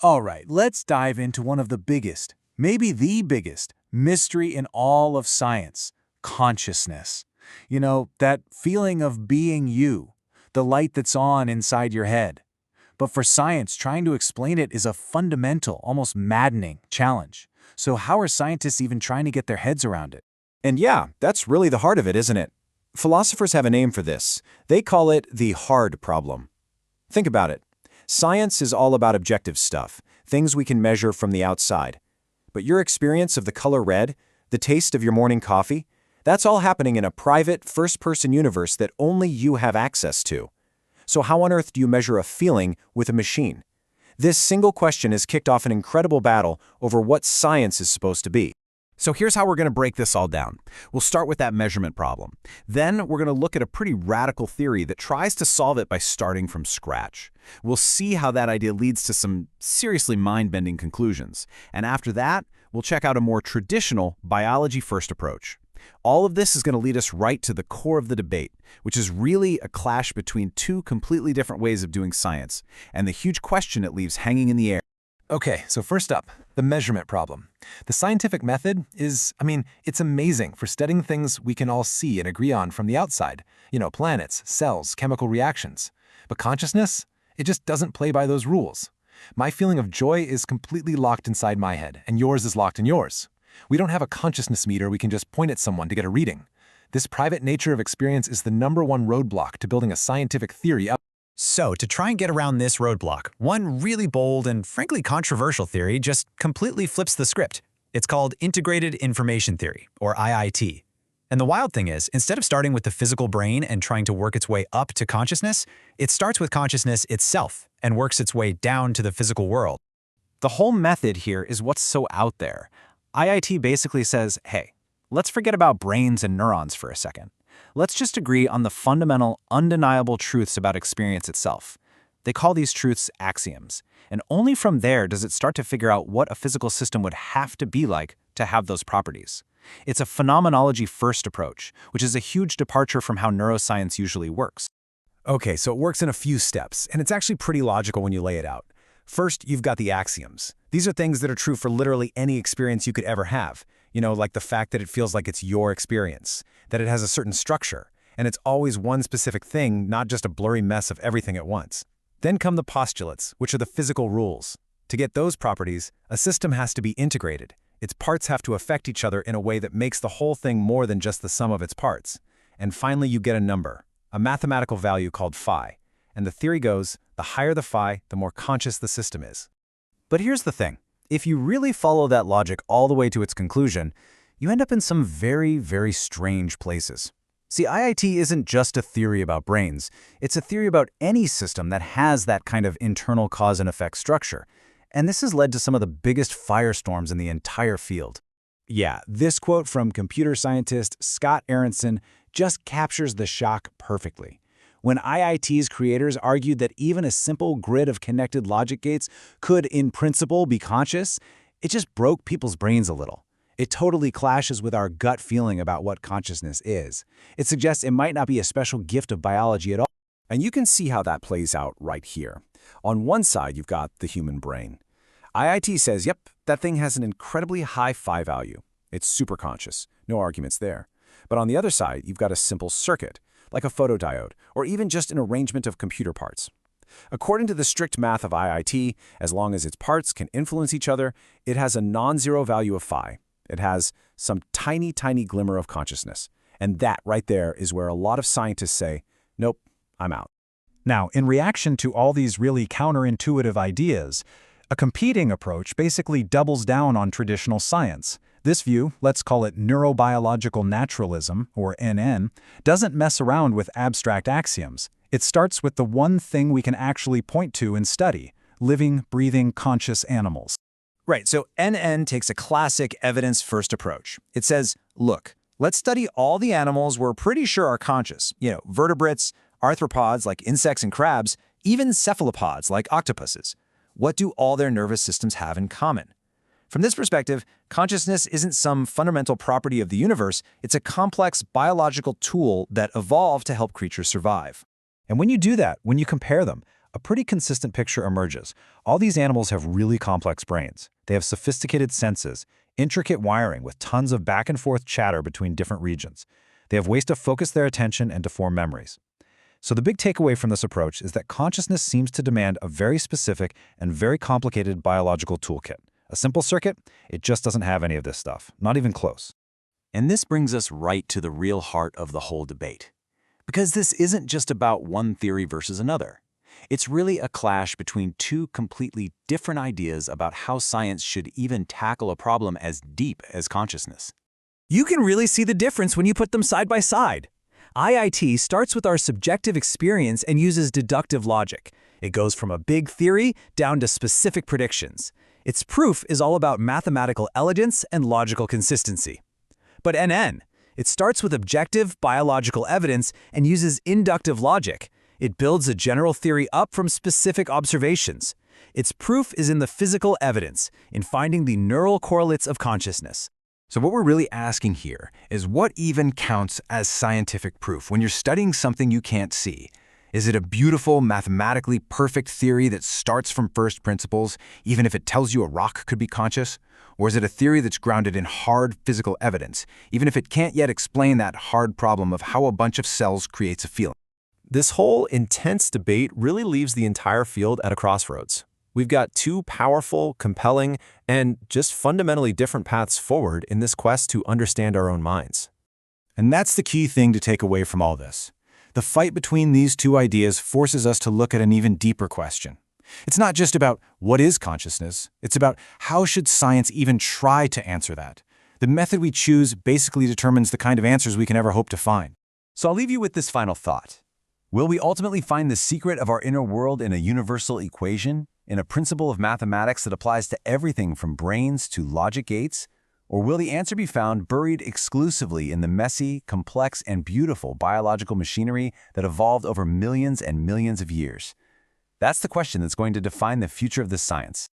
All right, let's dive into one of the biggest, maybe the biggest, mystery in all of science, consciousness. You know, that feeling of being you, the light that's on inside your head. But for science, trying to explain it is a fundamental, almost maddening challenge. So how are scientists even trying to get their heads around it? And yeah, that's really the heart of it, isn't it? Philosophers have a name for this. They call it the hard problem. Think about it. Science is all about objective stuff, things we can measure from the outside. But your experience of the color red, the taste of your morning coffee, that's all happening in a private, first-person universe that only you have access to. So how on earth do you measure a feeling with a machine? This single question has kicked off an incredible battle over what science is supposed to be. So here's how we're going to break this all down. We'll start with that measurement problem. Then we're going to look at a pretty radical theory that tries to solve it by starting from scratch. We'll see how that idea leads to some seriously mind-bending conclusions. And after that, we'll check out a more traditional biology-first approach. All of this is going to lead us right to the core of the debate, which is really a clash between two completely different ways of doing science, and the huge question it leaves hanging in the air. Okay, so first up, the measurement problem. The scientific method is, it's amazing for studying things we can all see and agree on from the outside. You know, planets, cells, chemical reactions. But consciousness? It just doesn't play by those rules. My feeling of joy is completely locked inside my head, and yours is locked in yours. We don't have a consciousness meter we can just point at someone to get a reading. This private nature of experience is the #1 roadblock to building a scientific theory up. So, to try and get around this roadblock, one really bold and frankly controversial theory just completely flips the script. It's called integrated information theory, or IIT. And the wild thing is, instead of starting with the physical brain and trying to work its way up to consciousness, it starts with consciousness itself and works its way down to the physical world. The whole method here is what's so out there. IIT basically says, hey, let's forget about brains and neurons for a second. Let's just agree on the fundamental, undeniable truths about experience itself. They call these truths axioms, and only from there does it start to figure out what a physical system would have to be like to have those properties. It's a phenomenology-first approach, which is a huge departure from how neuroscience usually works. Okay, so it works in a few steps, and it's actually pretty logical when you lay it out. First, you've got the axioms. These are things that are true for literally any experience you could ever have. You know, like the fact that it feels like it's your experience, that it has a certain structure, and it's always one specific thing, not just a blurry mess of everything at once. Then come the postulates, which are the physical rules. To get those properties, a system has to be integrated. Its parts have to affect each other in a way that makes the whole thing more than just the sum of its parts. And finally, you get a number, a mathematical value called phi. And the theory goes, the higher the phi, the more conscious the system is. But here's the thing. If you really follow that logic all the way to its conclusion, you end up in some very, very strange places. See, IIT isn't just a theory about brains. It's a theory about any system that has that kind of internal cause and effect structure. And this has led to some of the biggest firestorms in the entire field. Yeah, this quote from computer scientist Scott Aaronson just captures the shock perfectly. When IIT's creators argued that even a simple grid of connected logic gates could, in principle, be conscious, it just broke people's brains a little. It totally clashes with our gut feeling about what consciousness is. It suggests it might not be a special gift of biology at all. And you can see how that plays out right here. On one side, you've got the human brain. IIT says, yep, that thing has an incredibly high phi value. It's super conscious. No arguments there. But on the other side, you've got a simple circuit, like a photodiode, or even just an arrangement of computer parts. According to the strict math of IIT, as long as its parts can influence each other, it has a non-zero value of phi. It has some tiny, tiny glimmer of consciousness. And that right there is where a lot of scientists say, nope, I'm out. Now, in reaction to all these really counterintuitive ideas, a competing approach basically doubles down on traditional science. This view, let's call it neurobiological naturalism, or NN, doesn't mess around with abstract axioms. It starts with the one thing we can actually point to and study: living, breathing, conscious animals. Right, so NN takes a classic evidence-first approach. It says, look, let's study all the animals we're pretty sure are conscious. You know, vertebrates, arthropods like insects and crabs, even cephalopods like octopuses. What do all their nervous systems have in common? From this perspective, consciousness isn't some fundamental property of the universe, it's a complex biological tool that evolved to help creatures survive. And when you do that, when you compare them, a pretty consistent picture emerges. All these animals have really complex brains. They have sophisticated senses, intricate wiring with tons of back and forth chatter between different regions. They have ways to focus their attention and to form memories. So the big takeaway from this approach is that consciousness seems to demand a very specific and very complicated biological toolkit. A simple circuit, it just doesn't have any of this stuff, not even close. And this brings us right to the real heart of the whole debate. Because this isn't just about one theory versus another. It's really a clash between two completely different ideas about how science should even tackle a problem as deep as consciousness. You can really see the difference when you put them side by side. IIT starts with our subjective experience and uses deductive logic. It goes from a big theory down to specific predictions. Its proof is all about mathematical elegance and logical consistency. But NN, it starts with objective biological evidence and uses inductive logic. It builds a general theory up from specific observations. Its proof is in the physical evidence, in finding the neural correlates of consciousness. So what we're really asking here is what even counts as scientific proof when you're studying something you can't see? Is it a beautiful, mathematically perfect theory that starts from first principles, even if it tells you a rock could be conscious? Or is it a theory that's grounded in hard physical evidence, even if it can't yet explain that hard problem of how a bunch of cells creates a feeling? This whole intense debate really leaves the entire field at a crossroads. We've got two powerful, compelling, and just fundamentally different paths forward in this quest to understand our own minds. And that's the key thing to take away from all this. The fight between these two ideas forces us to look at an even deeper question. It's not just about what is consciousness, it's about how should science even try to answer that. The method we choose basically determines the kind of answers we can ever hope to find. So I'll leave you with this final thought. Will we ultimately find the secret of our inner world in a universal equation, in a principle of mathematics that applies to everything from brains to logic gates? Or will the answer be found buried exclusively in the messy, complex, and beautiful biological machinery that evolved over millions and millions of years? That's the question that's going to define the future of this science.